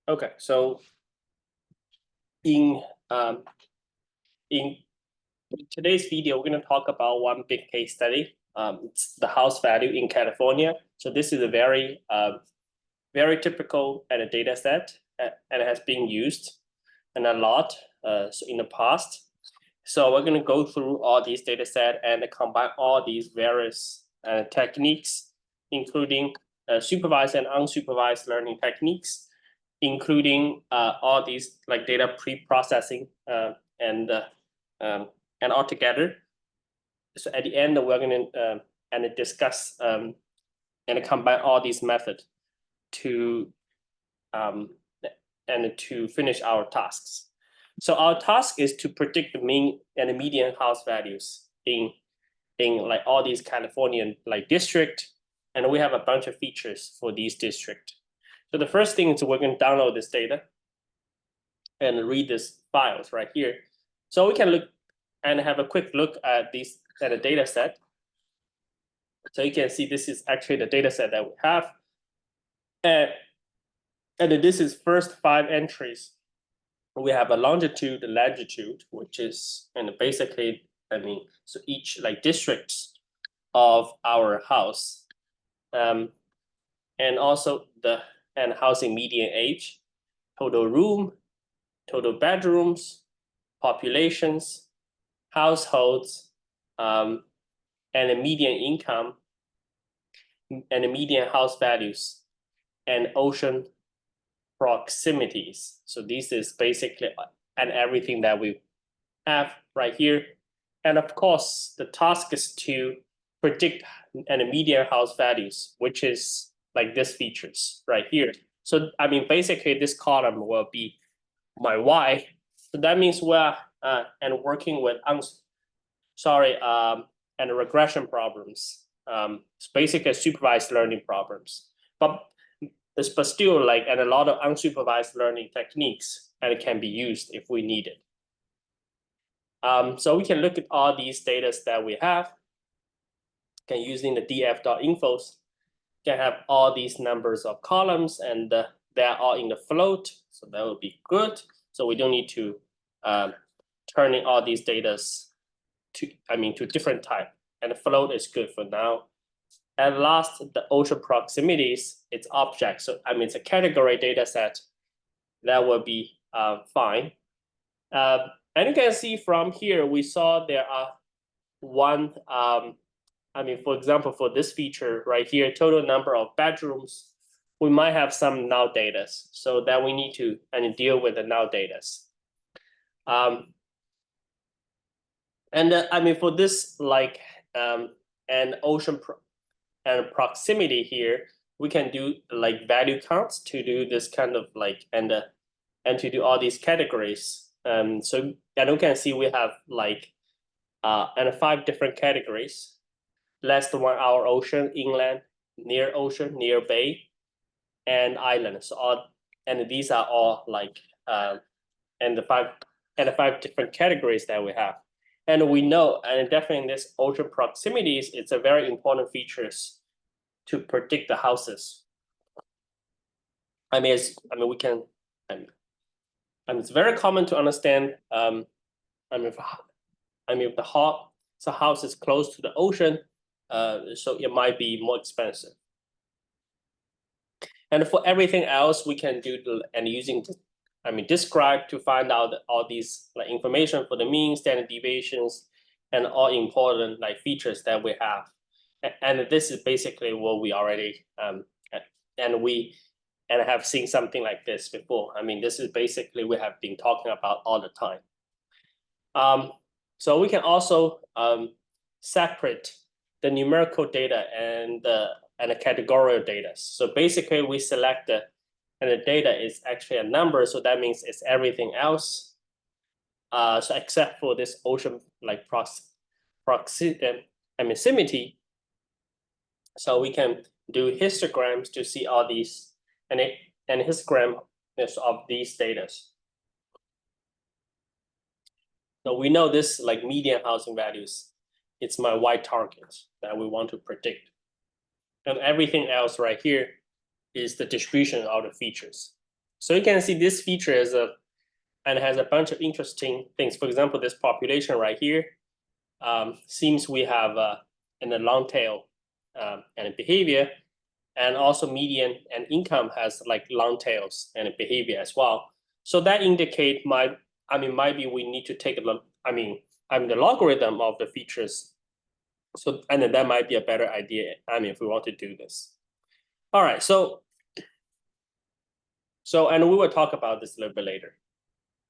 Okay, so in in today's video, we're going to talk about one big case study. It's the house value in California. So this is a very typical and a data set, and it has been used and a lot so in the past. So we're going to go through all these data set and combine all these various techniques, including supervised and unsupervised learning techniques, including all these like data pre-processing and all together. So at the end, we're going to and discuss and combine all these methods to and to finish our tasks. So our task is to predict the mean and the median house values in like all these Californian like district, and we have a bunch of features for these district. So the first thing is we're going to download this data and read these files right here. So we can look and have a quick look at these at a data set. So you can see this is actually the data set that we have. And this is first 5 entries. We have a longitude, latitude, which is, and basically, so each like districts of our house, and also the housing median age, total room, total bedrooms, populations, households, and the median income, and the median house values, and ocean proximities. So this is basically and everything that we have right here. And of course, the task is to predict and median house values, which is like this features right here. So basically this column will be my Y. So that means we're and working with and regression problems. It's basically supervised learning problems, but still like and a lot of unsupervised learning techniques, and it can be used if we need it. So we can look at all these data that we have. Can using the df.infos, can have all these numbers of columns, and they're all in the float, so that would be good. So we don't need to turn in all these data to different type, and the float is good for now. And last, the ocean proximities, it's object. So it's a category data set. That will be fine. And you can see from here, we saw there are one, for example, for this feature right here, total number of bedrooms, we might have some null data. So that we need to deal with the null data. For this, like, an ocean and proximity here, we can do like value counts to do this kind of like and to do all these categories. So and we can see we have like 5 different categories: less than 1 hour ocean, inland, near ocean, near bay, and island. So these are all like the 5 different categories that we have. And we know, and definitely in this ocean proximities, it's a very important features to predict the houses. We can, it's very common to understand. If the house is close to the ocean, so it might be more expensive. And for everything else, we can do using describe to find out all these like information for the mean, standard deviations, and all important like features that we have. And this is basically what we already and have seen something like this before. This is basically we have been talking about all the time. So we can also separate the numerical data and the categorical data. So basically, we select and the data is actually a number, so that means it's everything else. So except for this ocean like proximity. So we can do histograms to see all these and histogram of these data. So we know this like median housing values. It's my Y target that we want to predict. And everything else right here is the distribution of the features. So you can see this feature is and has a bunch of interesting things. For example, this population right here seems we have in a long tail and behavior, and also median and income has like long tails and behavior as well. So that indicate might be we need to take the logarithm of the features. So and then that might be a better idea. If we want to do this. All right, so and we will talk about this a little bit later.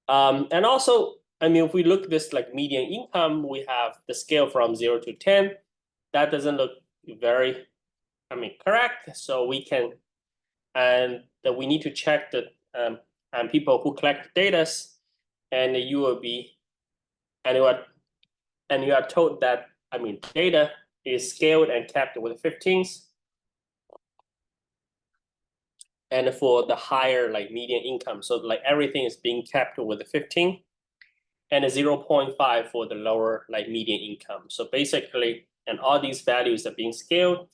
And also, if we look at this like median income, we have the scale from 0 to 10. That doesn't look very, correct. So we can, and that we need to check the and people who collect data, and you will be, and you are told that data is scaled and kept with 15s. And for the higher like median income, so like everything is being kept with a 15, and a 0.5 for the lower like median income. So basically, and all these values are being scaled,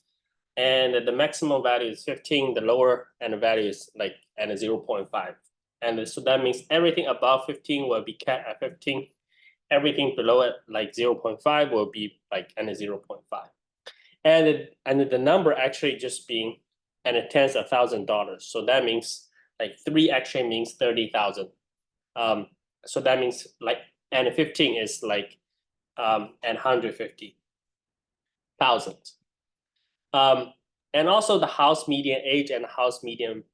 and the maximum value is 15, the lower and the value is like and a 0.5. And so that means everything above 15 will be kept at 15. Everything below it, like 0.5, will be like and a 0.5. And the number actually just being and a tens of $1,000. So that means like 3 actually means 30,000. So that means like and 15 is like and 150,000. And also the house median age and house median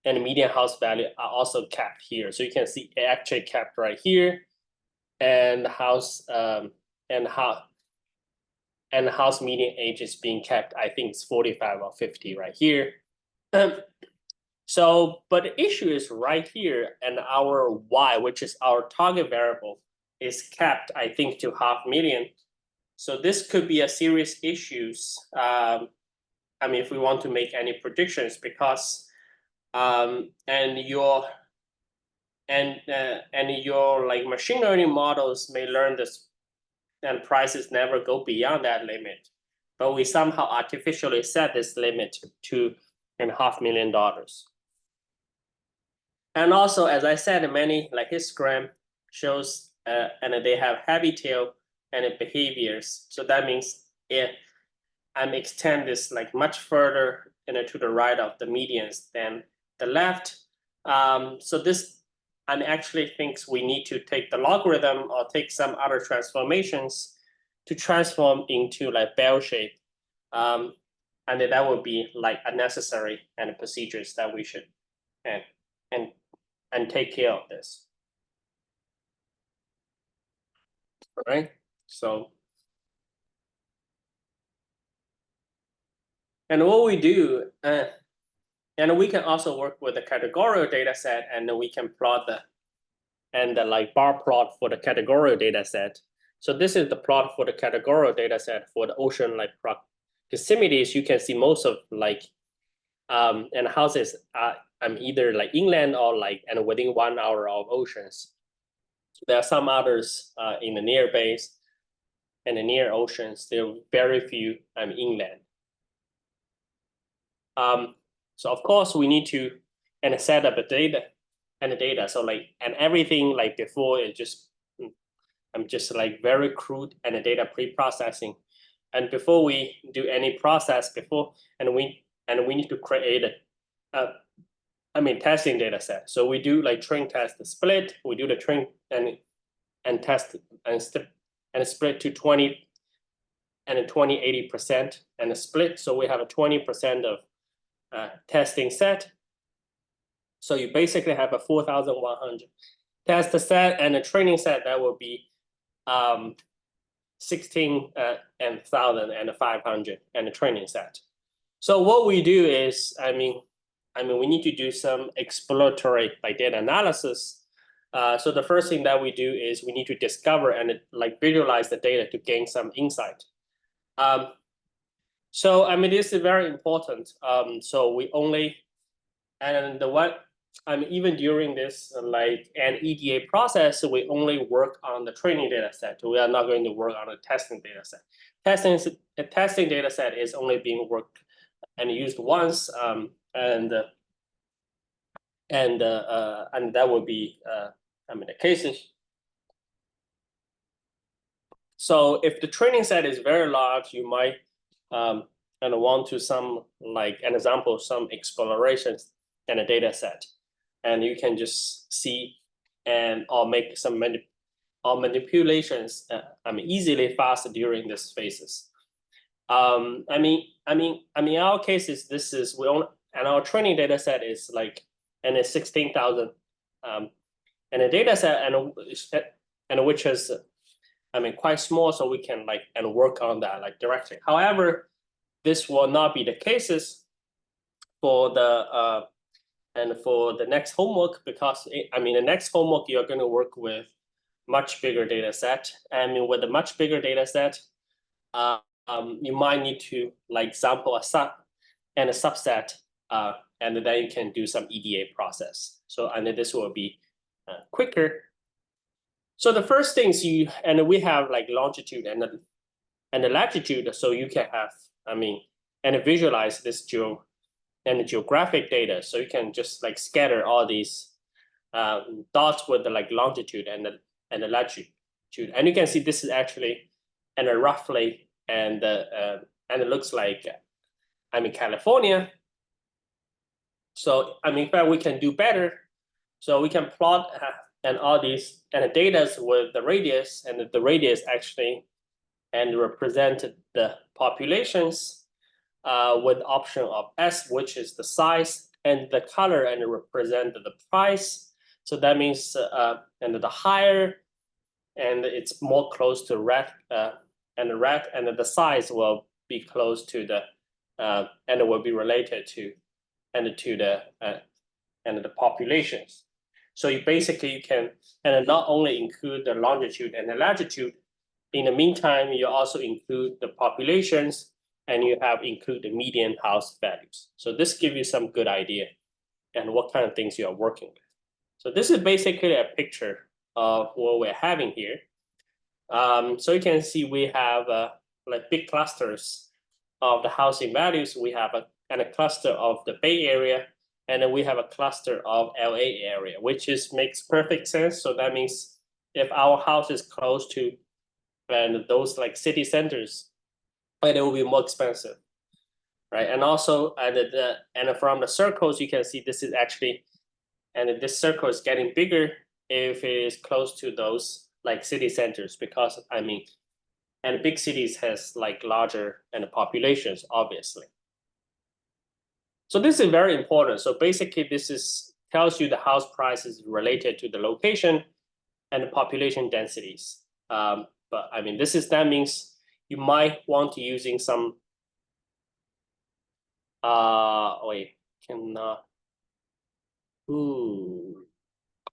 and median house value are also capped here. So you can see it actually capped right here, and the house and the house median age is being kept. I think it's 45 or 50 right here. So, but the issue is right here, and our y, which is our target variable, is capped, I think, to 500,000. So this could be a serious issues. If we want to make any predictions, because and your like machine learning models may learn this, and prices never go beyond that limit, but we somehow artificially set this limit to $500,000. And also, as I said, many like histogram shows, and they have heavy tail and behaviors. So that means I'm extend this like much further to the right of the medians than the left. So this actually thinks we need to take the logarithm or take some other transformations to transform into like bell shape. And that would be like unnecessary and procedures that we should and take care of this. All right. So, and what we do, and we can also work with the categorical data set, and we can plot the like bar plot for the categorical data set. So this is the plot for the categorical data set for the ocean like proximities. You can see most of like and houses are either like inland or like and within 1 hour of oceans. There are some others in the near base and the near oceans. There are very few inland. So of course we need to set up the data. So like everything like before is just like very crude and the data pre-processing. And before we do any process we need to create testing data set. So we do like train test the split. We do the train and test and split to 20 and 80% and a split. So we have a 20% of testing set. So you basically have a 4,100 test set, and a training set that will be 16,500 and a training set. So what we do is, we need to do some exploratory like data analysis. So the first thing that we do is we need to discover and like visualize the data to gain some insight. So this is very important. So we only even during this like an EDA process, we only work on the training data set. We are not going to work on the testing data set. The testing data set is only being worked and used once, and and that would be the cases. So if the training set is very large, you might and want to some like an example, some explorations in a data set, and you can just see and or make some manipulations easily fast during these phases. In our cases, this is we only and our training data set is like and it's 16,000 and a data set and which is quite small, so we can like and work on that like directly. However, this will not be the cases for the next homework, because the next homework you're going to work with much bigger data set. With a much bigger data set, you might need to like sample a subset, and then you can do some EDA process. So this will be quicker. So the first things we have like longitude and the latitude, so you can have and visualize this geographic data. So you can just like scatter all these dots with the like longitude and the latitude, and you can see this is actually roughly and it looks like California. So in fact we can do better. So we can plot and all these and the data with the radius, and the radius actually and represent the populations with option of S, which is the size, and the color and represent the price. So that means and the higher and it's more close to red and the size will be close to the and it will be related to the populations. So you can not only include the longitude and the latitude. In the meantime, you also include the populations, and you have include the median house values. So this gives you some good idea and what kind of things you are working with. So this is basically a picture of what we're having here. So you can see we have like big clusters of the housing values. We have a cluster of the Bay Area, and then we have a cluster of LA area, which makes perfect sense. So that means if our house is close to those like city centers, it will be more expensive, right? And also and from the circles, you can see this is actually, and this circle is getting bigger if it is close to those like city centers, because and big cities has like larger populations, obviously. So this is very important. So basically, this tells you the house price is related to the location and the population densities. But that means you might want to using some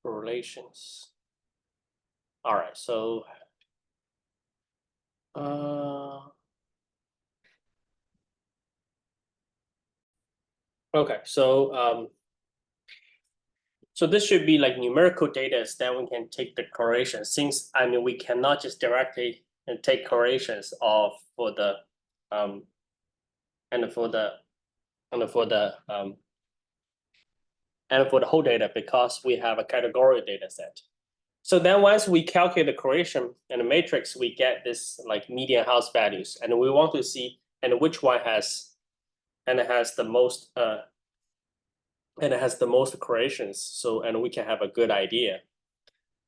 correlations. All right, so okay, so so this should be like numerical data, so that we can take the correlation. Since we cannot just directly take correlations of for the whole data, because we have a category data set. So then once we calculate the correlation and the matrix, we get this like median house values, and we want to see which one has the most correlations. So we can have a good idea.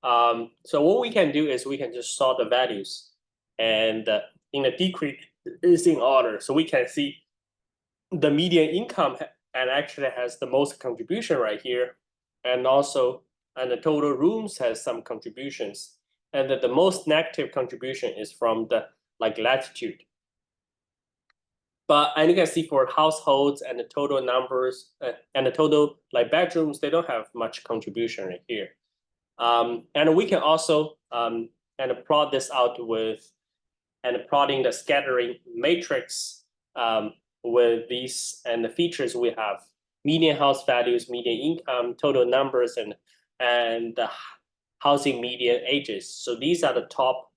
So what we can do is we can just sort the values and in a decreasing order, so we can see the median income and actually has the most contribution right here, and also the total rooms has some contributions, and the most negative contribution is from the like latitude. And you can see for households and the total numbers and the total like bedrooms, they don't have much contribution right here. And we can also plot this out with plotting the scattering matrix with these and the features we have: median house values, median income, total numbers, and the housing median ages. So these are the top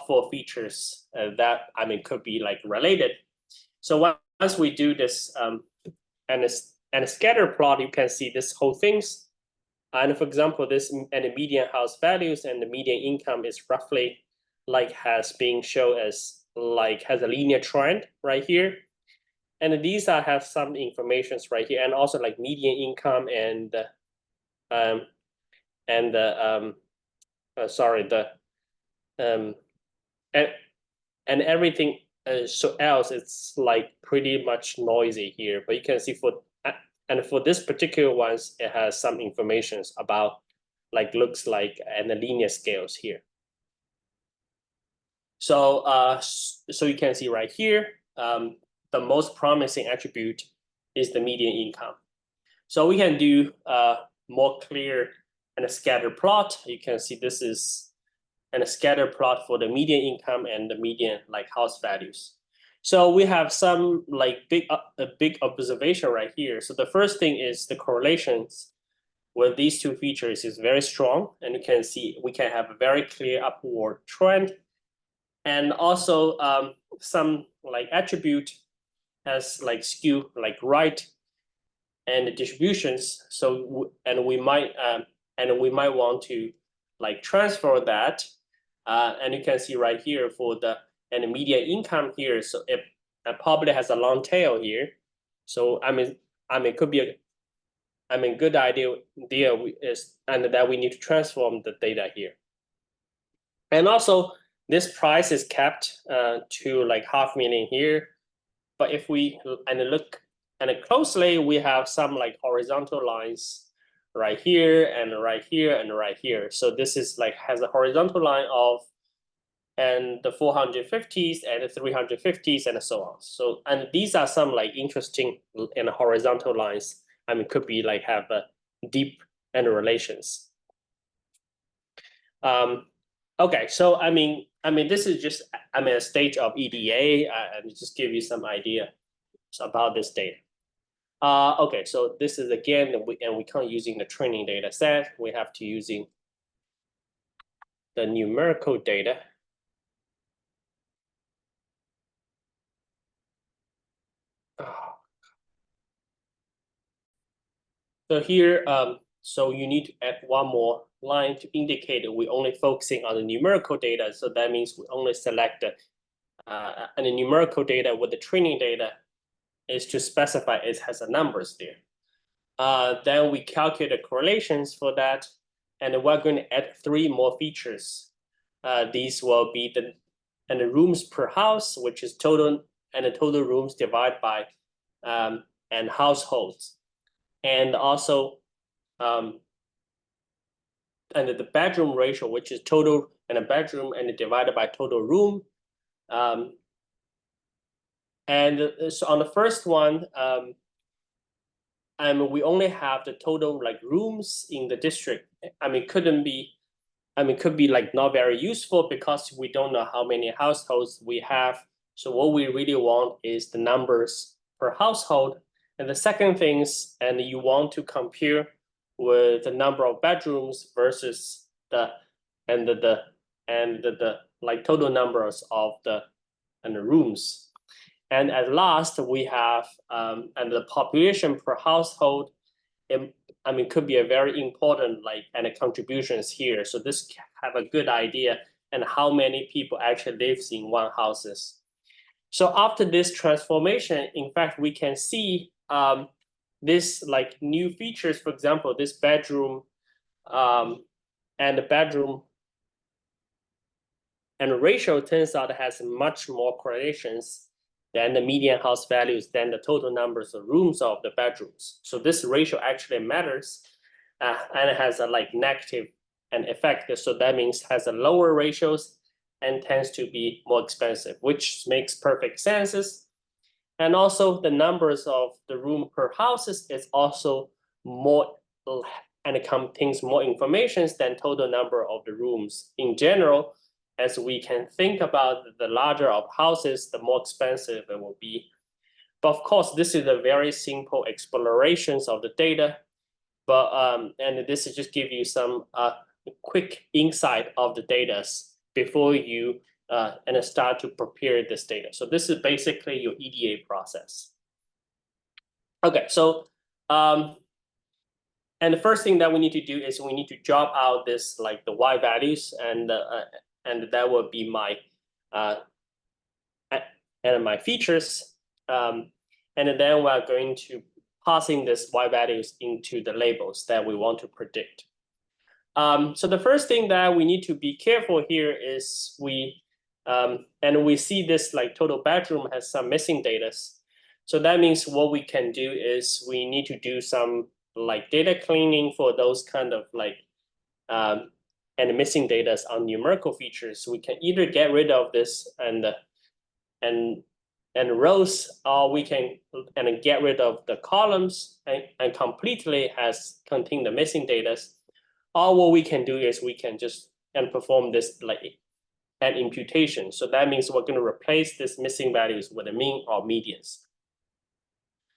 four features that could be like related. So once we do this and a scatter plot, you can see this whole things. And for example, this and the median house values and the median income is roughly like has been shown as like has a linear trend right here. And these are have some informations right here, and also like median income and sorry, the and everything so else it's like pretty much noisy here. But you can see for and for this particular ones, it has some informations about like looks like and the linear scales here. So so you can see right here, the most promising attribute is the median income. So we can do more clear and a scatter plot. You can see this is and a scatter plot for the median income and the median like house values. So we have some like big observation right here. So the first thing is the correlations with these two features is very strong, and you can see we can have a very clear upward trend, and also some like attribute has like skew like right and the distributions. So and we might want to like transfer that, and you can see right here for the and the median income here. So it probably has a long tail here. So I mean it could be a good idea is and that we need to transform the data here. And also this price is kept to like 500,000 here. But if we look closely, we have some like horizontal lines right here and right here and right here. So this is like has a horizontal line of and the 450s and the 350s and so on. So and these are some like interesting and horizontal lines. I mean, could be like have a deep and relations. Okay, so I mean this is just a stage of EDA and just give you some idea about this data. Okay, so this is again we can't using the training data set. We have to using the numerical data. So here, so you need to add one more line to indicate that we're only focusing on the numerical data. So that means we only select and the numerical data with the training data is to specify it has the numbers there. Then we calculate the correlations for that, and we're going to add 3 more features. These will be the rooms per house, which is total, and the total rooms divided by and households, and also and the bedroom ratio, which is total and a bedroom and divided by total room. And so on the first one, we only have the total like rooms in the district. Could be like not very useful because we don't know how many households we have. So what we really want is the numbers per household. And the second thing is, and you want to compare with the number of bedrooms versus the like total numbers of the rooms. And at last we have and the population per household. Could be a very important like and contributions here. So this have a good idea and how many people actually lives in one houses. So after this transformation, in fact, we can see this like new features. For example, this bedroom and the bedroom and ratio turns out it has much more correlations than the median house values than the total numbers of rooms of the bedrooms. So this ratio actually matters, and it has a like negative and effect. So that means has a lower ratios and tends to be more expensive, which makes perfect sense. And also the numbers of the room per houses is also more and it contains more information than total number of the rooms in general. As we can think about the larger of houses, the more expensive it will be. But of course, this is a very simple explorations of the data. But and this is just give you some quick insight of the data before you and start to prepare this data. So this is basically your EDA process. Okay, so And the first thing that we need to do is we need to drop out this like the y values, and that will be my and my features. And then we're going to passing this y values into the labels that we want to predict. So the first thing that we need to be careful here is and we see this like total bedroom has some missing data. So that means what we can do is we need to do some like data cleaning for those kind of like and missing data on numerical features. We can either get rid of this and rows, or we can get rid of the columns and completely has contain the missing data. Or what we can do is we can just perform this like an imputation. So that means we're going to replace this missing values with the mean or medians.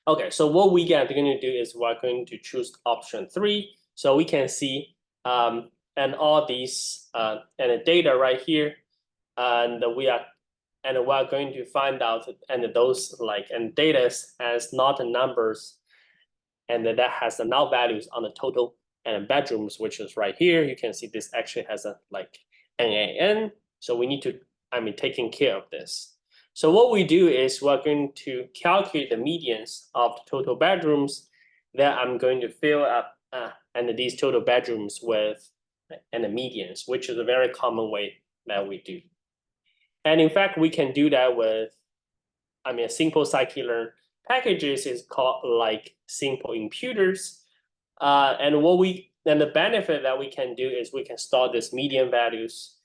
Okay, so what we are going to do is we're going to choose option 3. So we can see and all these and the data right here, and we're going to find out and those like and data as not numbers, and that has the null values on the total and bedrooms, which is right here. You can see this actually has a like NaN. So we need to taking care of this. So what we do is we're going to calculate the medians of the total bedrooms that I'm going to fill up and these total bedrooms with and the medians, which is a very common way that we do. And in fact, we can do that with, a simple scikit-learn packages is called like simple imputers. And the benefit that we can do is we can store this median values,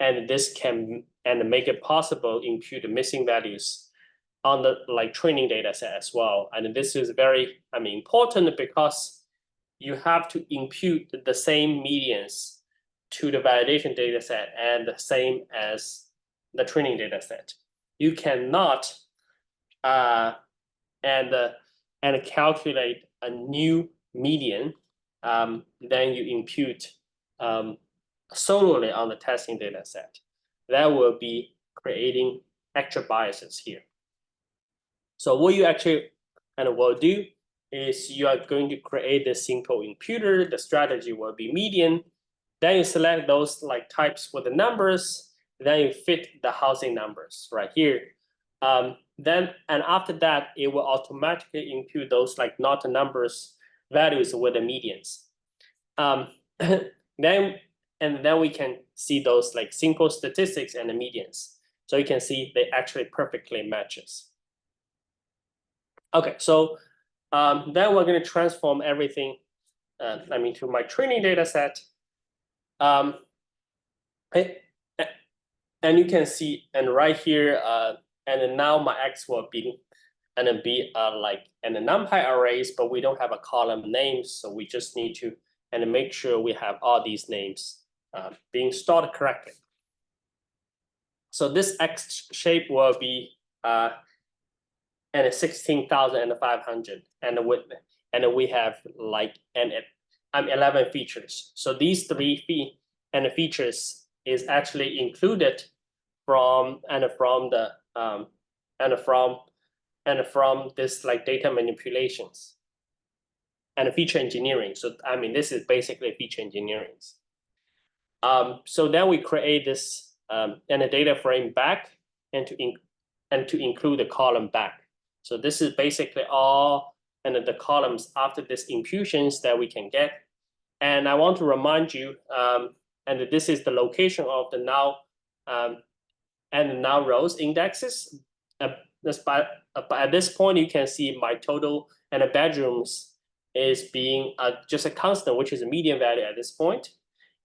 and this can make it possible impute the missing values on the like training data set as well. And this is very important because you have to impute the same medians to the validation data set and the same as the training data set. You cannot calculate a new median, then you impute solely on the testing data set. That will be creating extra biases here. So what you actually will do is you are going to create the simple imputer. The strategy will be median. Then you select those like types with the numbers. Then you fit the housing numbers right here. Then after that, it will automatically impute those like not numbers values with the medians. Then we can see those like simple statistics and the medians. So you can see they actually perfectly matches. Okay, so then we're going to transform everything to my training data set. And you can see, and right here, and now my X will be like the NumPy arrays, but we don't have a column names, so we just need to make sure we have all these names being stored correctly. So this X shape will be 16,500, and we have like 11 features. So these 3 features is actually included from this like data manipulations and feature engineering. So this is basically feature engineering. So then we create this and a data frame back and to include the column back. So this is basically all the columns after this imputions that we can get. And I want to remind you, and this is the location of the now rows indexes. But at this point, you can see my total and the bedrooms is being just a constant, which is a median value at this point.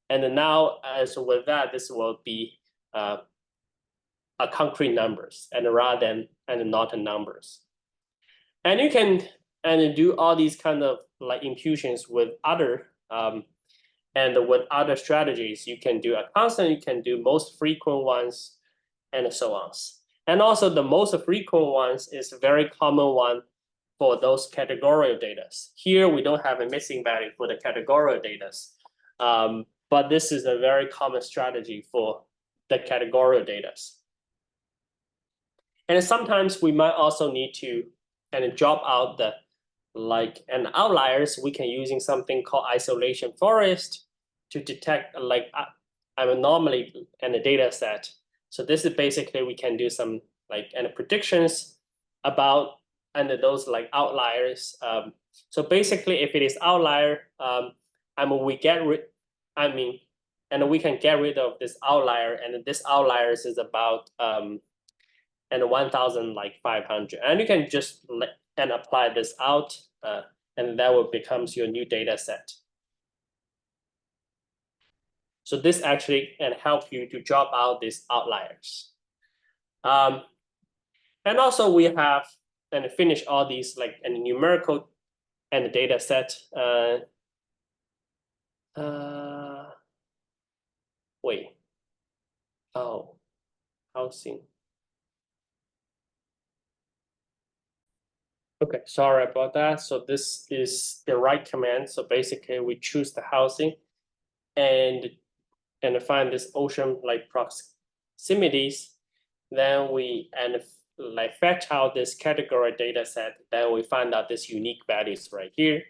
And then now, as with that, this will be a concrete numbers and rather than not numbers. And you can do all these kind of like imputions with other strategies. You can do a constant, you can do most frequent ones, and so on. And also the most frequent ones is a very common one for those categorical data. Here we don't have a missing value for the categorical data, but this is a very common strategy for the categorical data. And sometimes we might also need to drop out like an outliers, we can using something called isolation forest to detect like an anomaly in the data set. So this is basically we can do some like and predictions about and those like outliers. So basically, if it is outlier, we get rid. And we can get rid of this outlier, and this outliers is about and 1,500, and you can just and apply this out, and that will becomes your new data set. So this actually can help you to drop out these outliers. And also we have and finish all these like a numerical and data set. Wait. Oh, housing. Okay, sorry about that. So this is the right command. So basically we choose the housing and find this ocean like proximities. Then we like fetch out this category data set. Then we find out this unique values right here.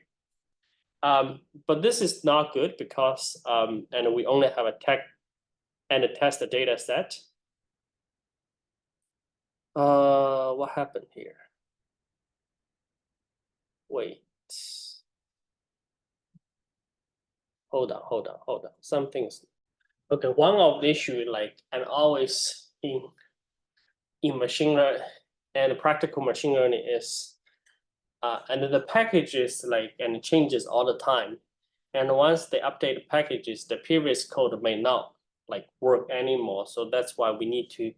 But this is not good because and we only have a test data set. What happened here? Wait. Hold on. Something's okay. One of the issue like and always in machine learning and practical machine learning is and the packages like and it changes all the time. And once they update the packages, the previous code may not like work anymore. So that's why we need to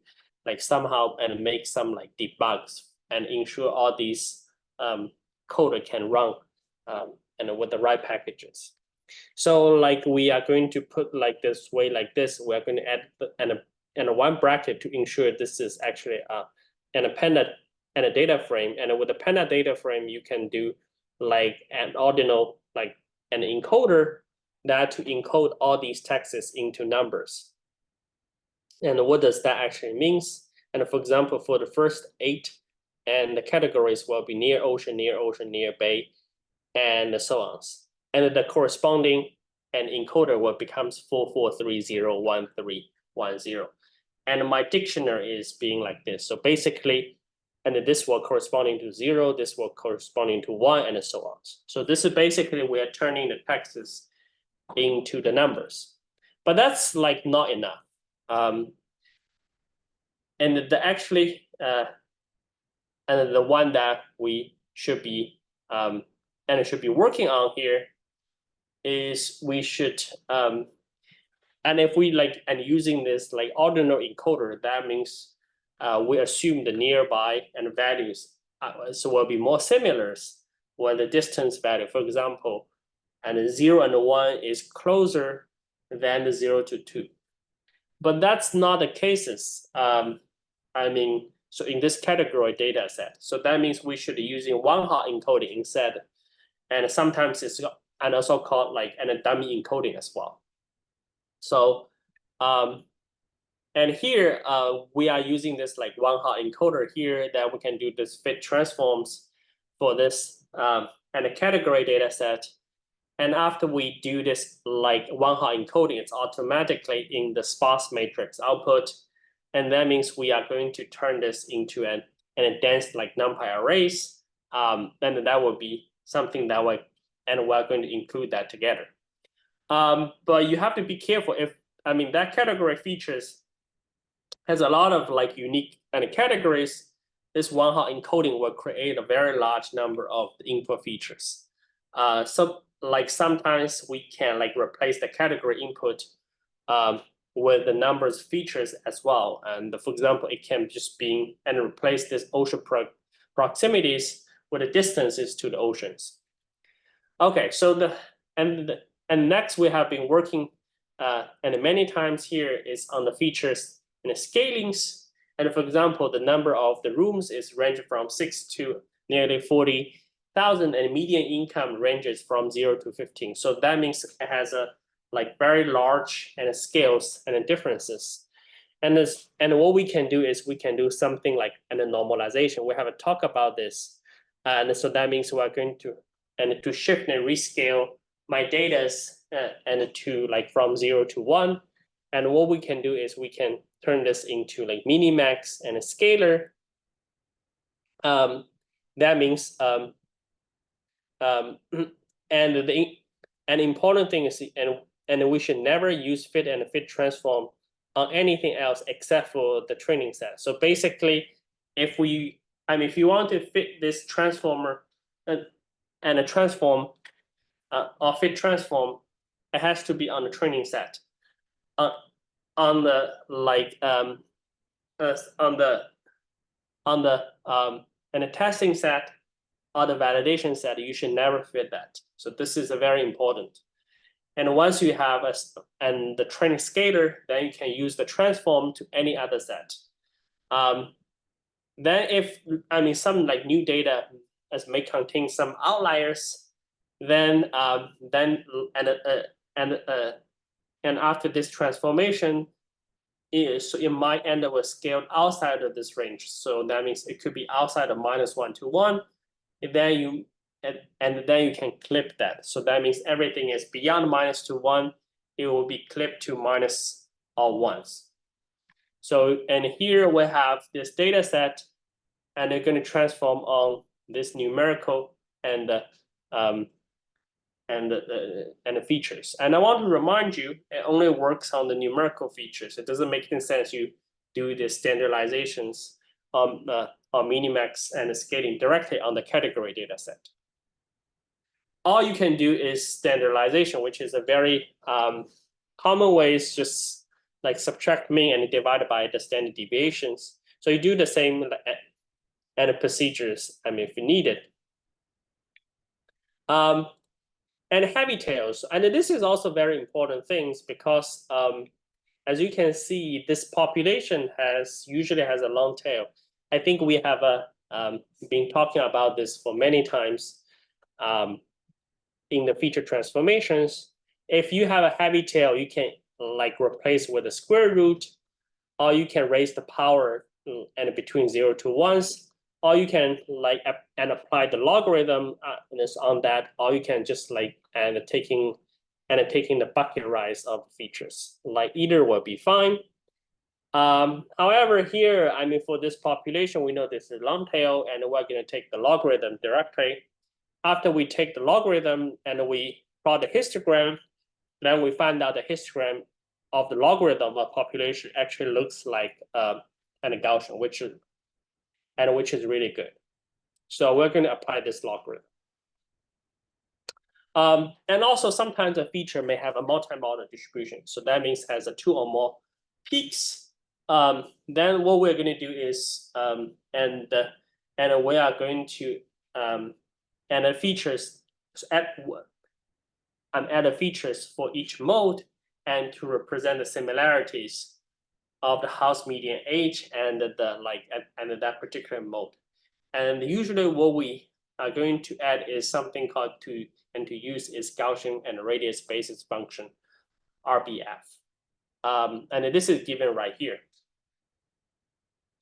like somehow and make some like debugs and ensure all these code can run and with the right packages. So like we are going to put like this way like this. We are going to add and one bracket to ensure this is actually an appended and a data frame. And with a panda data frame, you can do like an ordinal like an encoder that to encode all these texts into numbers. And what does that actually means? And for example, for the first 8, and the categories will be near ocean, near bay, and so on. And the corresponding and encoder will becomes 44301310. And my dictionary is being like this. So basically, and this will corresponding to 0, this will corresponding to 1, and so on. So this is basically we are turning the texts into the numbers. But that's like not enough. And the actually and the one that we should be working on here is we should and if we like and using this like ordinal encoder, that means we assume the nearby and values so will be more similar when the distance value, for example, and 0 and 1 is closer than the 0 to 2. But that's not the cases. So in this category data set, so that means we should be using one-hot encoding instead. And sometimes it's and also called like a dummy encoding as well. So and here we are using this like one-hot encoder here that we can do this fit transforms for this and a category data set. And after we do this like one-hot encoding, it's automatically in the sparse matrix output. And that means we are going to turn this into an dense like NumPy arrays. And that will be something that we're going to include that together. But you have to be careful if, that category features has a lot of like unique categories. This one-hot encoding will create a very large number of input features. So like sometimes we can like replace the category input with the numbers features as well. And for example, it can just be and replace this ocean proximities with the distances to the oceans. Okay, so and next we have been working and many times here is on the features and the scalings. And for example, the number of the rooms is ranged from 6 to nearly 40,000, and median income ranges from 0 to 15. So that means it has a like very large and scales and differences. And what we can do is we can do something like a normalization. We have a talk about this And so that means we're going to shift and rescale my data and to like from 0 to 1. And what we can do is we can turn this into like minimax and a scalar. That means and an important thing is and we should never use fit and fit transform on anything else except for the training set. So basically, if you want to fit this transformer and a transform or fit transform, it has to be on the training set. On the like on the and the testing set or the validation set, you should never fit that. So this is a very important. And once you have the training scalar, then you can use the transform to any other set. Then if some like new data as may contain some outliers, then after this transformation, so it might end up with scaled outside of this range. So that means it could be outside of -1 to 1. And then you can clip that. So that means everything is beyond -2 to 1. It will be clipped to minus or ones. So and here we have this data set, and they're going to transform on this numerical and the features. And I want to remind you, it only works on the numerical features. It doesn't make any sense you do the standardizations on minimax and scaling directly on the category data set. All you can do is standardization, which is a very common way, is just like subtract mean and divide by the standard deviations. So you do the same and the procedures, if you need it. And heavy tails, and this is also very important things because as you can see, this population usually has a long tail. I think we have been talking about this for many times in the feature transformations. If you have a heavy tail, you can like replace with a square root, or you can raise the power and between 0 to 1s, or you can like and apply the logarithm on that, or you can just like taking the bucket rise of features. Like either will be fine. However, here, for this population, we know this is long tail, and we're going to take the logarithm directly. After we take the logarithm and we plot the histogram, then we find out the histogram of the logarithm of population actually looks like an Gaussian, which is really good. So we're going to apply this logarithm. And also sometimes a feature may have a multi-model distribution. So that means it has 2 or more peaks. Then what we're going to do is and we are going to and the features add the features for each mode and to represent the similarities of the house median age and that particular mode. And usually what we are going to add is something called to use is Gaussian and radius basis function, RBF. And this is given right here.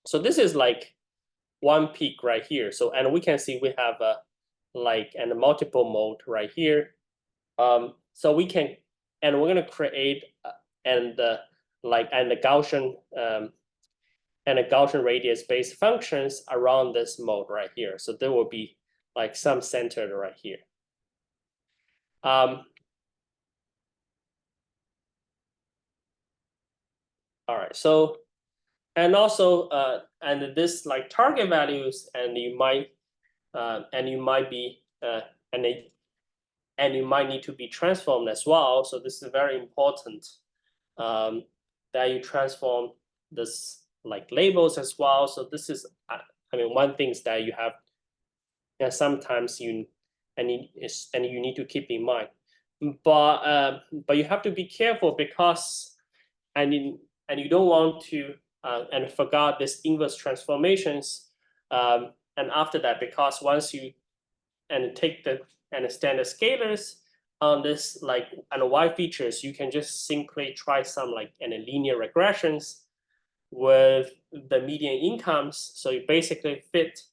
So this is like one peak right here. So and we can see we have a multiple mode right here. So we can, and we're going to create the Gaussian and a Gaussian radius based functions around this mode right here. So there will be like some centered right here. All right, so and also and this like target values, and you might be and you might need to be transformed as well. So this is very important that you transform this like labels as well. So this is one thing that you have, and sometimes you need to keep in mind, but you have to be careful because and you don't want to and forgot this inverse transformations and after that, because once you take the standard scalars on this and Y features, you can just simply try some linear regressions with the median incomes. So you basically fit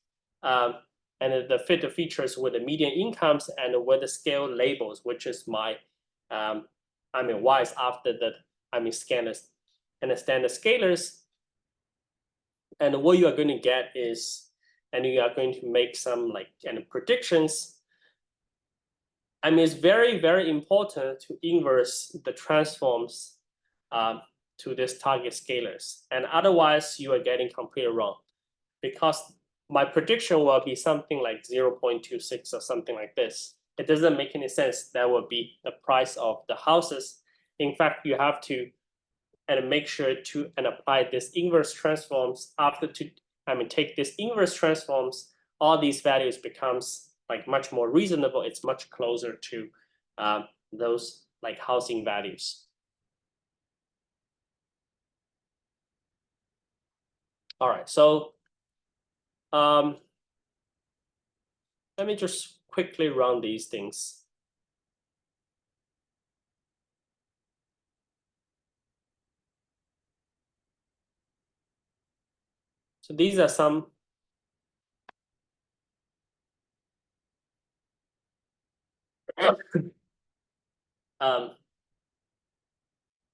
and the fit the features with the median incomes and with the scale labels, which is my, y is after the, scanners and the standard scalars. And what you are going to get is, and you are going to make some like predictions. It's very, very important to inverse the transforms to this target scalars. And otherwise, you are getting completely wrong, because my prediction will be something like 0.26 or something like this. It doesn't make any sense. That will be the price of the houses. In fact, you have to make sure to apply this inverse transforms after take this inverse transforms, all these values becomes like much more reasonable. It's much closer to those like housing values. All right, so let me just quickly run these things. So these are some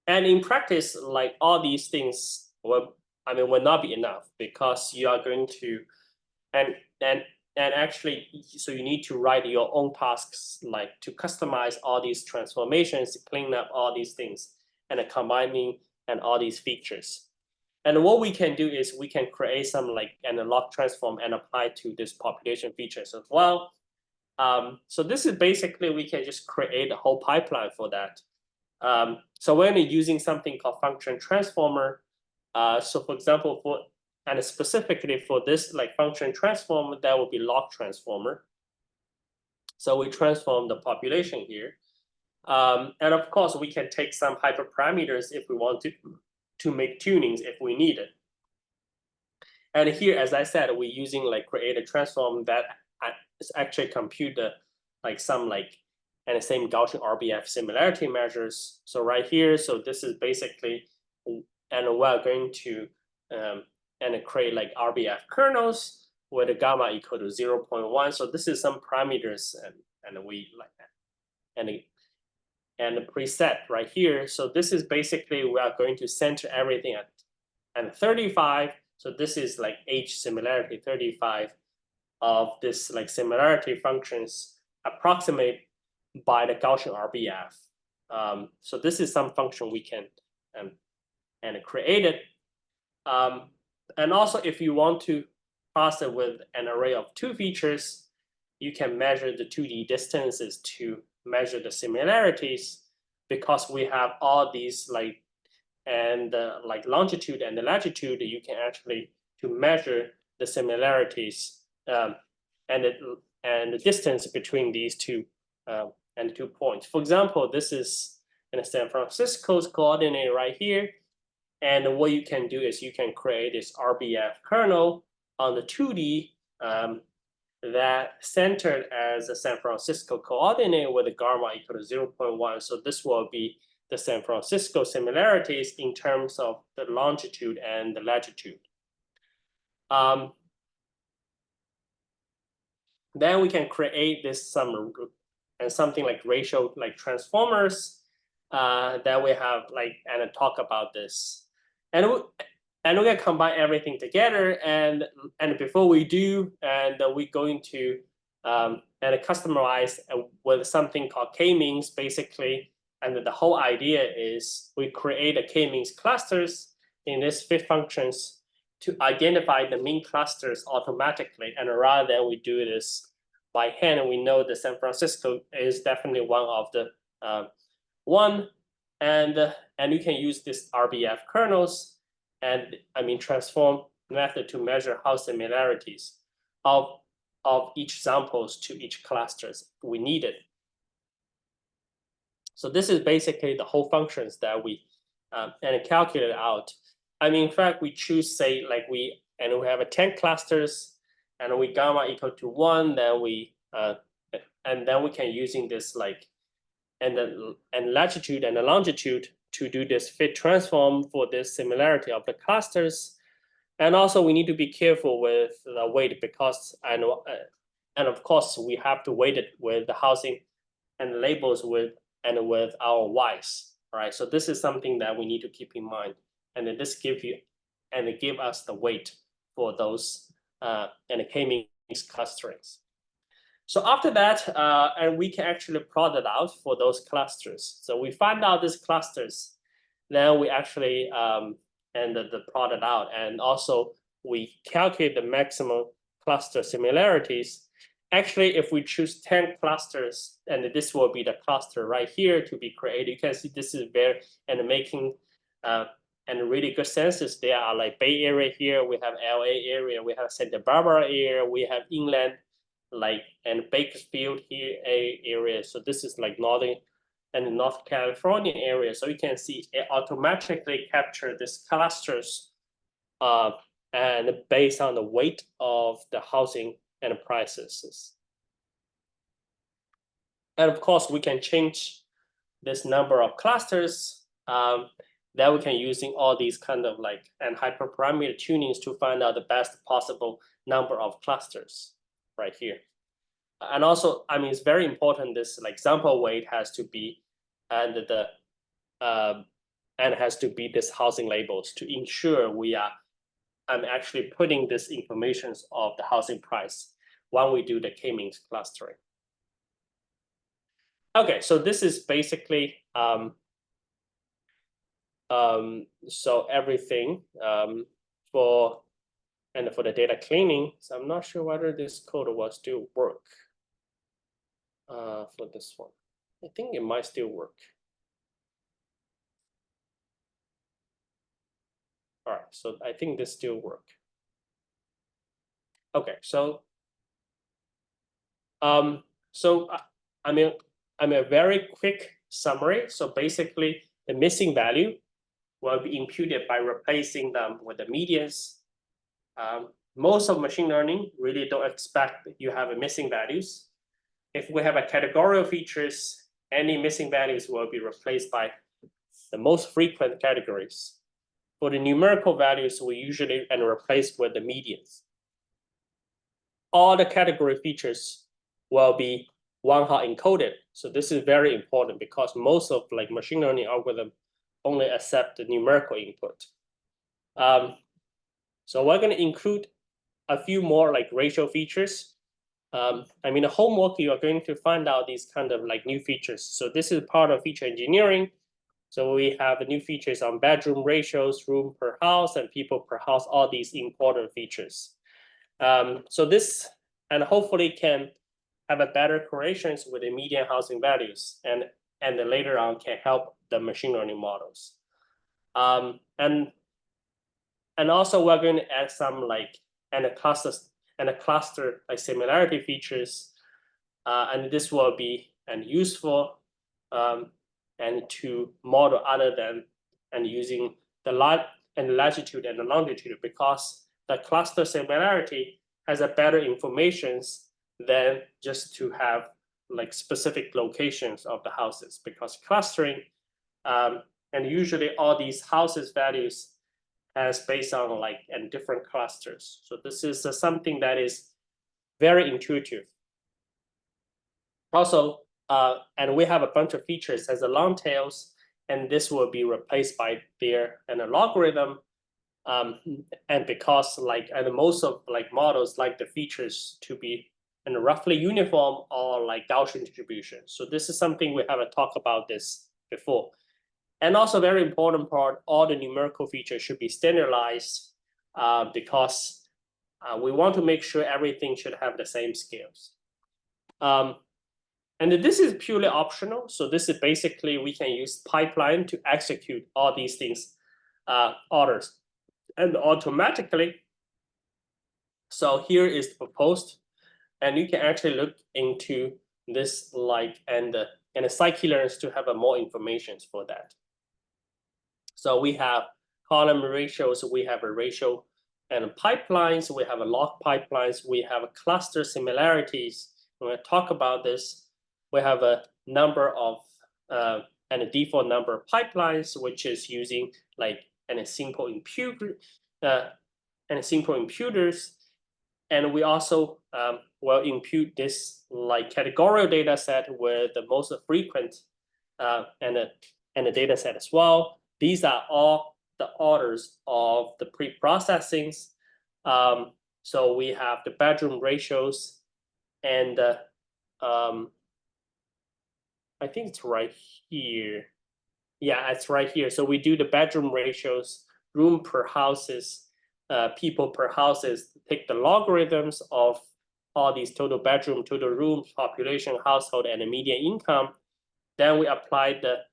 and in practice, like all these things will not be enough, because you are going to and actually, so you need to write your own tasks, like to customize all these transformations, clean up all these things, and combining and all these features. And what we can do is we can create some like analog transform and apply to this population features as well. So this is basically, we can just create a whole pipeline for that. So when you're using something called function transformer, so for example, and specifically for this like function transformer, that will be log transformer. So we transform the population here. And of course, we can take some hyperparameters if we want to make tunings if we need it. And here, as I said, we're using like create a transform that is actually compute the like some like and the same Gaussian RBF similarity measures. So right here, so this is basically, and we're going to and create like RBF kernels with a gamma equal to 0.1. So this is some parameters, and we like that. And the preset right here. So this is basically, we are going to center everything at 35. So this is like H similarity 35 of this like similarity functions approximate by the Gaussian RBF. So this is some function we can and create it. And also, if you want to pass it with an array of two features, you can measure the 2D distances to measure the similarities, because we have all these like like longitude and the latitude. You can actually to measure the similarities and the distance between these two and 2 points. For example, this is in San Francisco's coordinate right here. And what you can do is you can create this RBF kernel on the 2D that centered as a San Francisco coordinate with a gamma equal to 0.1. So this will be the San Francisco similarities in terms of the longitude and the latitude. Then we can create this something like ratio like transformers that we have like and talk about this. And we're gonna combine everything together, and before we do, and we're going to and customize with something called k-means basically. And the whole idea is we create a k-means clusters in this fit functions to identify the mean clusters automatically. And rather than we do this by hand, we know that San Francisco is definitely one of the one. And you can use this RBF kernels and transform method to measure how similarities of each samples to each clusters we needed. So this is basically the whole functions that we and calculate out. In fact, we choose say like we have a 10 clusters and we gamma equal to 1, then we can using this like and latitude and the longitude to do this fit transform for this similarity of the clusters. And also we need to be careful with the weight, because And of course, we have to weight it with the housing and labels with our Ys, right? So this is something that we need to keep in mind, and then this give us the weight for those and the K-means clusterings. So after that, and we can actually plot it out for those clusters. So we find out these clusters, then we actually plot it out, and also we calculate the maximum cluster similarities. Actually, if we choose 10 clusters, and this will be the cluster right here to be created, you can see this is very, and making and really good senses. There are like Bay Area here, we have LA area, we have Santa Barbara area, we have inland, like, and Bakersfield here area. So this is like northern and North California area. So you can see it automatically capture these clusters and based on the weight of the housing and prices. And of course, we can change this number of clusters that we can using all these kind of like and hyperparameter tunings to find out the best possible number of clusters right here. And also, I mean, it's very important, this like sample weight has to be and has to be this housing labels to ensure we are actually putting this information of the housing price when we do the K-means clustering. Okay, so this is basically so everything for the data cleaning. So I'm not sure whether this code will still work for this one. I think it might still work. All right, so I think this still work. Okay, so I mean a very quick summary. So basically, the missing value will be imputed by replacing them with the medians. Most of machine learning really don't expect you have a missing values. If we have a categorical features, any missing values will be replaced by the most frequent categories. For the numerical values, we usually replace with the medians. All the category features will be one-hot encoded. So this is very important because most of like machine learning algorithm only accept the numerical input. So we're going to include a few more like ratio features. I mean, the homework, you are going to find out these kind of like new features. So this is part of feature engineering. So we have the new features on bedroom ratios, room per house, and people per house, all these important features. So this, and hopefully can have a better correlations with the median housing values, and then later on can help the machine learning models. And also we're going to add some like a cluster like similarity features, and this will be useful and to model other than using the latitude and the longitude, because the cluster similarity has a better informations than just to have like specific locations of the houses, because clustering and usually all these houses values as based on like different clusters. So this is something that is very intuitive. Also, and we have a bunch of features as a long tails, and this will be replaced by their logarithm. And because like most of like models like the features to be roughly uniform or like Gaussian distribution. So this is something we haven't talked about this before. And also very important part, all the numerical features should be standardized because we want to make sure everything should have the same scales. And this is purely optional. So this is basically, we can use pipeline to execute all these things orders and automatically. So here is the proposed, and you can actually look into this like and the scikit-learns to have more information for that. So we have column ratios, we have a ratio and pipelines, we have a log pipelines, we have a cluster similarities. When I talk about this, we have a number of and a default number of pipelines, which is using like a simple imputers. and we also will impute this like categorical data set with the most frequent and the data set as well. These are all the orders of the pre-processings. So we have the bedroom ratios, and I think it's right here. Yeah, it's right here. So we do the bedroom ratios, room per houses, people per houses, take the logarithms of all these total bedroom, total rooms, population, household, and the median income. Then we apply the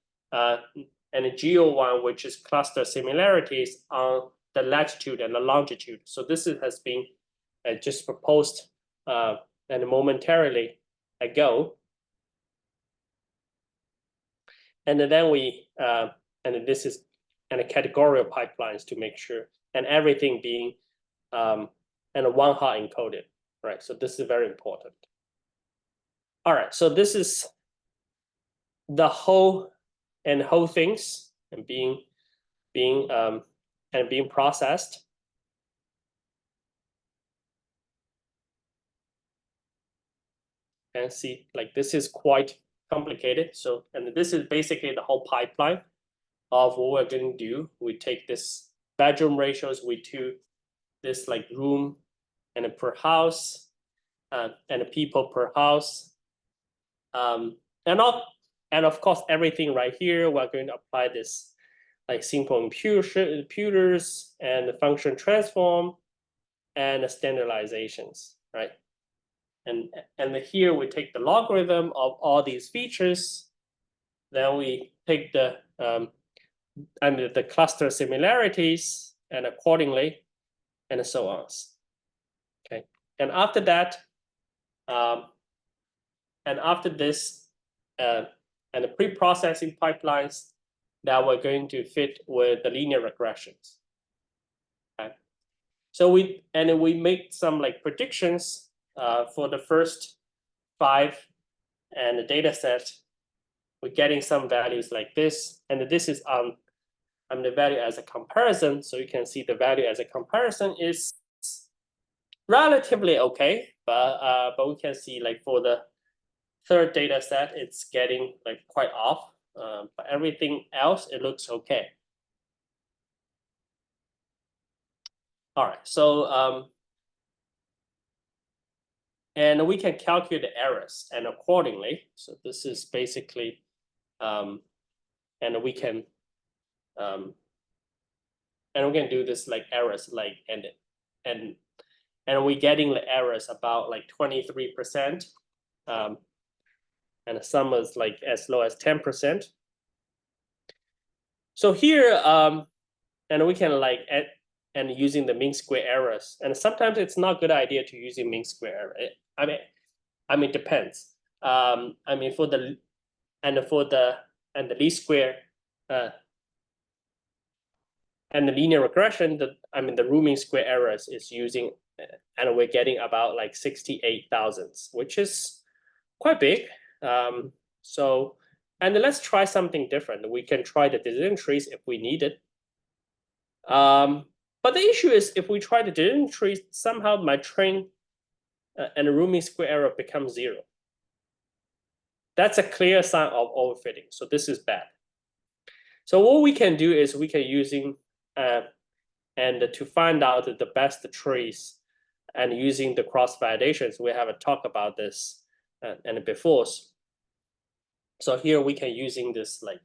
and the geo one, which is cluster similarities on the latitude and the longitude. So this has been just proposed and momentarily ago. And then we and this is and a categorical pipelines to make sure, and everything being and a one hot encoded, right? So this is very important. All right, so this is the whole things and being processed. And see, like this is quite complicated. So, and this is basically the whole pipeline of what we're going to do. We take this bedroom ratios, we do this like room and per house, and the people per house, and of course everything right here. We're going to apply this like simple imputers and the function transform and the standardizations, right? And here we take the logarithm of all these features. Then we take the and the cluster similarities, and accordingly, and so on. Okay, and after that, and after this, and the pre-processing pipelines that we're going to fit with the linear regressions. Okay, so we make some like predictions for the first 5 and the data set. We're getting some values like this, and this is the value as a comparison. So you can see the value as a comparison is relatively okay, but we can see like for the third data set, it's getting like quite off. But everything else, it looks okay. All right, so and we can calculate the errors and accordingly. So this is basically, and we can do this like errors like and we're getting the errors about like 23%, and some is like as low as 10%. So here, and we can like add and using the mean square errors, and sometimes it's not a good idea to using mean square error. I mean, depends. I mean, for the least square, and the linear regression, the rooming square errors is using, and we're getting about like 68,000, which is quite big. So, and let's try something different. We can try the decision trees if we need it. But the issue is if we try the decision trees, somehow my train and the rooming square error becomes 0. That's a clear sign of overfitting. So this is bad. So what we can do is we can using and to find out the best trees and using the cross validations. We have a talk about this and before. So here we can using this like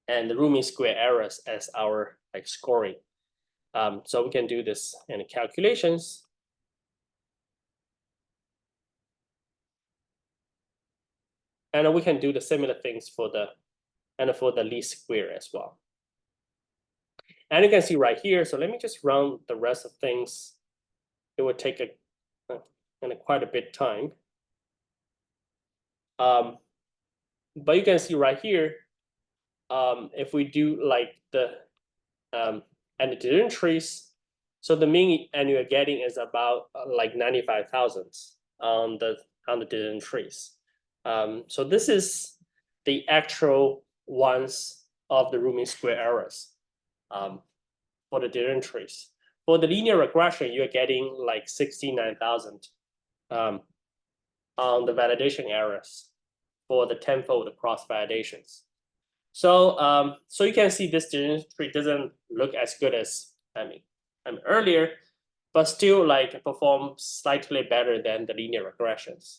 and the rooming square errors as our like scoring. So we can do this in the calculations. And we can do the similar things for the least square as well. And you can see right here. So let me just run the rest of things. It would take quite a bit time. But you can see right here, if we do like the and the decision trees, so the mean and you're getting is about like 95,000 on the decision trees. So this is the actual ones of the rooming square errors for the decision trees. for the linear regression, you're getting like 69,000 on the validation errors for the tenfold cross validations. So so you can see this decision tree doesn't look as good as earlier, but still like performs slightly better than the linear regressions.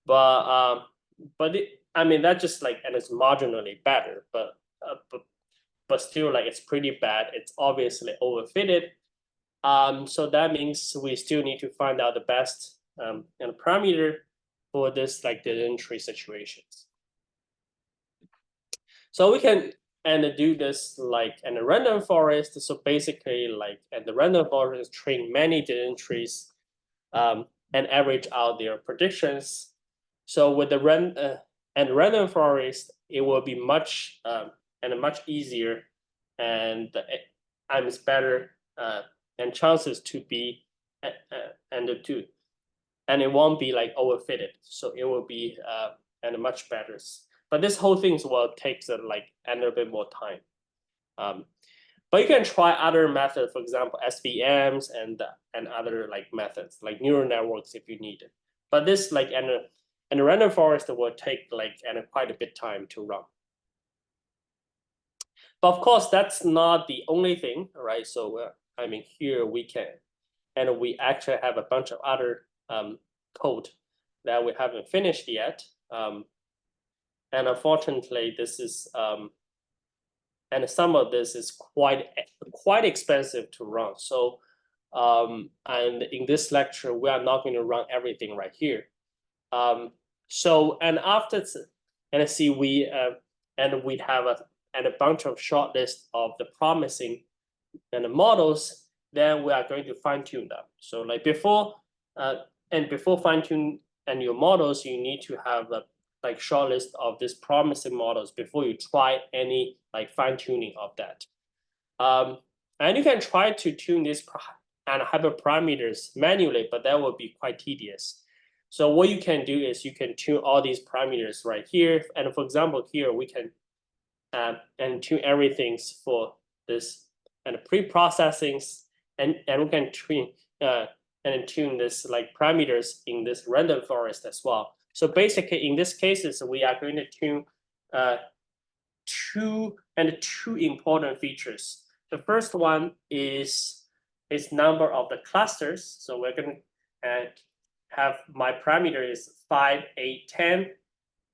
But that's just like, and it's marginally better, but still like it's pretty bad. It's obviously overfitted. So that means we still need to find out the best and parameter for this like decision tree situations. So we can do this like in a random forest. So basically like in the random forest, train many decision trees and average out their predictions. So with the random forest, it will be much much easier and it's better and chances to be and it won't be like overfitted. So it will be and much better. But this whole thing will take like a little bit more time. But you can try other methods, for example, SVMs and other like methods, like neural networks if you need it. But this like and a random forest will take like quite a bit time to run. But of course, that's not the only thing, right? So here we can, and we actually have a bunch of other code that we haven't finished yet. And unfortunately, this is and some of this is quite expensive to run. So and in this lecture, we are not going to run everything right here. So and after and see we have a bunch of short list of the promising and the models, then we are going to fine tune them. So like before fine tune and your models, you need to have a like short list of these promising models before you try any like fine tuning of that. And you can try to tune these and hyperparameters manually, but that will be quite tedious. So what you can do is you can tune all these parameters right here. And for example, here we can and tune everything for this and pre-processings and we can tune this like parameters in this random forest as well. So basically, in this cases, we are going to tune two important features. The first one is number of the clusters. So we're going to have my parameter is 5, 8, 10,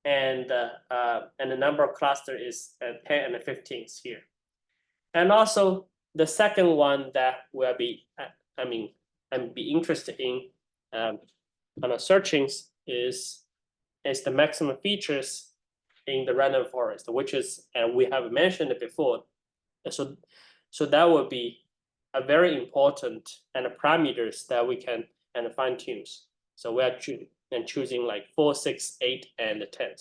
and the number of cluster is 10 and 15 here. And also the second one that will be be interested in on the searchings is the maximum features in the random forest, which is, and we have mentioned it before. So that will be a very important and parameters that we can fine tune. So we are choosing like 4, 6, 8, and 10.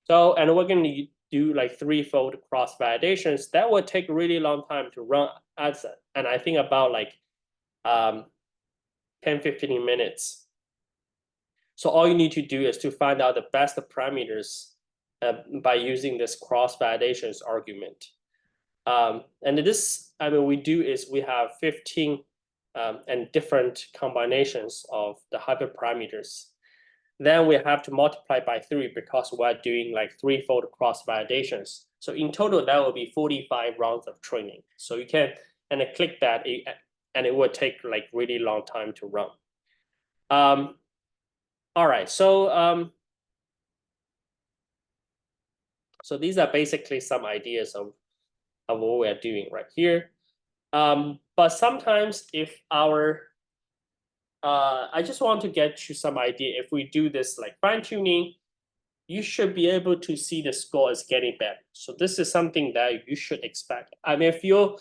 So and we're going to do like threefold cross validations. That will take a really long time to run and I think about like 10-15 minutes. So all you need to do is to find out the best parameters by using this cross validations argument. And this, we do is we have 15 and different combinations of the hyperparameters. Then we have to multiply by 3 because we're doing like threefold cross validations. So in total, that will be 45 rounds of training. So you can click that and it will take like really long time to run. All right, so so these are basically some ideas of what we're doing right here. But sometimes if I just want to get you some idea, if we do this like fine tuning, you should be able to see the score is getting better. So this is something that you should expect. If you're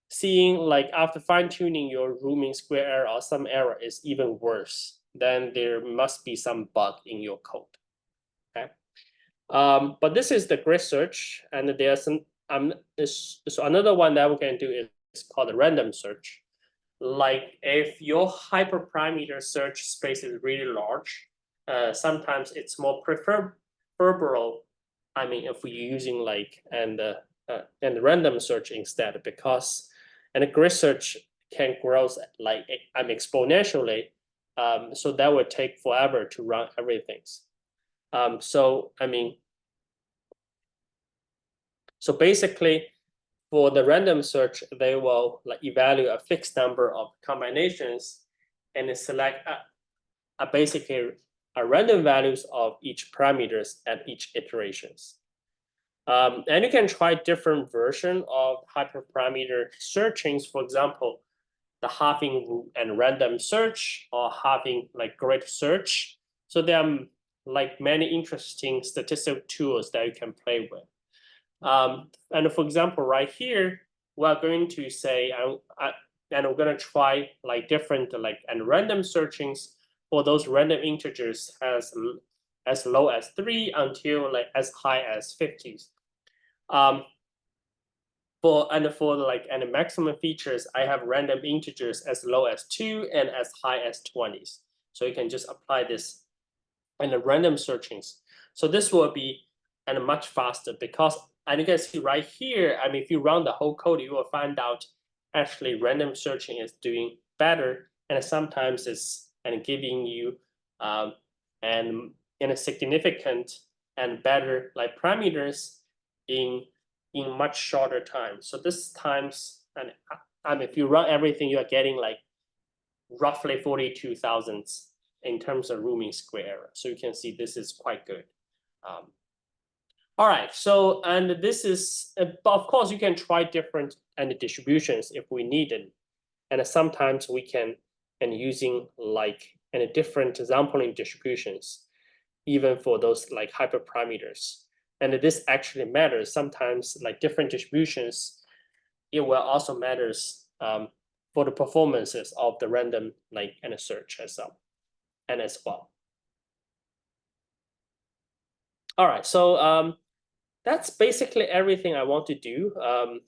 seeing like after fine tuning your rooming square error or some error is even worse, then there must be some bug in your code. Okay. But this is the grid search, and there's some so another one that we can do is called a random search. Like if your hyperparameter search space is really large, sometimes it's more preferable. If we're using like and random search instead, because and grid search can grow like exponentially. So that would take forever to run everything. So basically, for the random search, they will like evaluate a fixed number of combinations and then select basically a random values of each parameters at each iterations. And you can try different version of hyperparameter searchings. For example, the halving and random search or halving like grid search. So there are like many interesting statistical tools that you can play with. And for example, right here, we're going to say, and we're going to try like different like and random searchings for those random integers as low as 3 until like as high as 50. For like and the maximum features, I have random integers as low as 2 and as high as 20s. So you can just apply this and the random searchings. So this will be and much faster because, and you can see right here, if you run the whole code, you will find out actually random searching is doing better, and sometimes it's and giving you and in a significant and better like parameters in much shorter time. So this times, and if you run everything, you are getting like roughly 42,000 in terms of rooming square error. So you can see this is quite good. All right, so and this is, but of course you can try different and distributions if we need it, and sometimes we can and using like and different sampling distributions, even for those like hyperparameters. And this actually matters sometimes, like different distributions, it will also matters for the performances of the random like and search as well. All right, so that's basically everything I want to do. So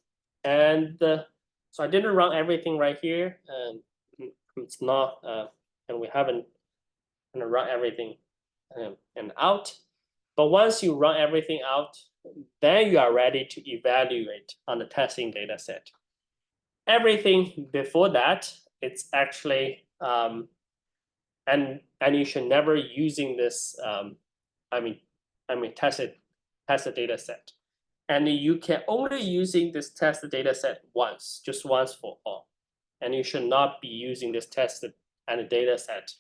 I didn't run everything right here, and it's not, and we haven't run everything and out. But once you run everything out, then you are ready to evaluate on the testing data set. Everything before that, it's actually, and you should never using this, test the data set. And you can only using this test data set once, just once for all. And you should not be using this test and data set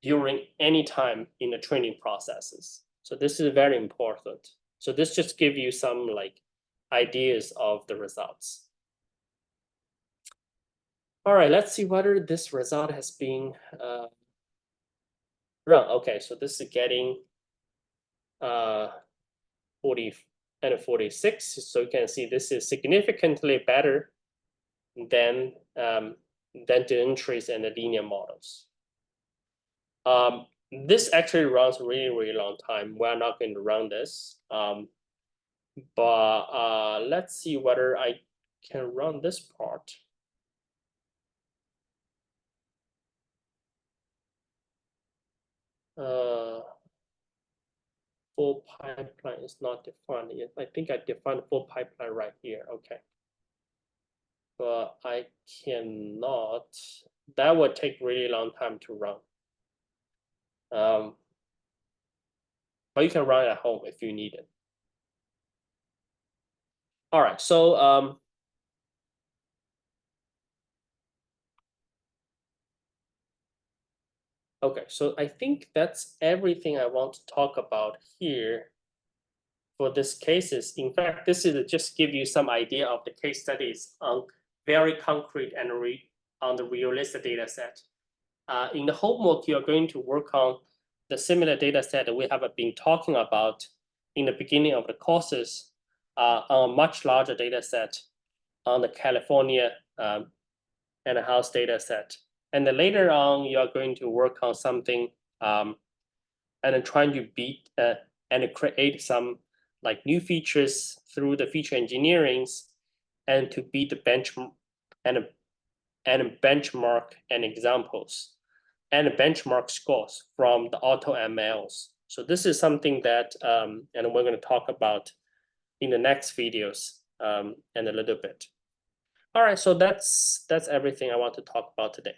during any time in the training processes. So this is very important. So this just gives you some like ideas of the results. All right, let's see whether this result has been run. Okay, so this is getting 40 and 46. So you can see this is significantly better than the entries and the linear models. This actually runs really, really long time. We're not going to run this. But let's see whether I can run this part. Full pipeline is not defined yet. I think I defined full pipeline right here. Okay. But I cannot. That would take really long time to run. But you can run at home if you need it. All right, so okay, so I think that's everything I want to talk about here for this cases. In fact, this is just give you some idea of the case studies on very concrete and on the realistic data set. In the homework, you're going to work on the similar data set that we have been talking about in the beginning of the courses on a much larger data set on the California and a house data set. And then later on, you're going to work on something and then trying to beat and create some like new features through the feature engineerings and to beat the benchmark and benchmark and examples and benchmark scores from the auto MLs. So this is something that and we're going to talk about in the next videos and a little bit. All right, so that's everything I want to talk about today.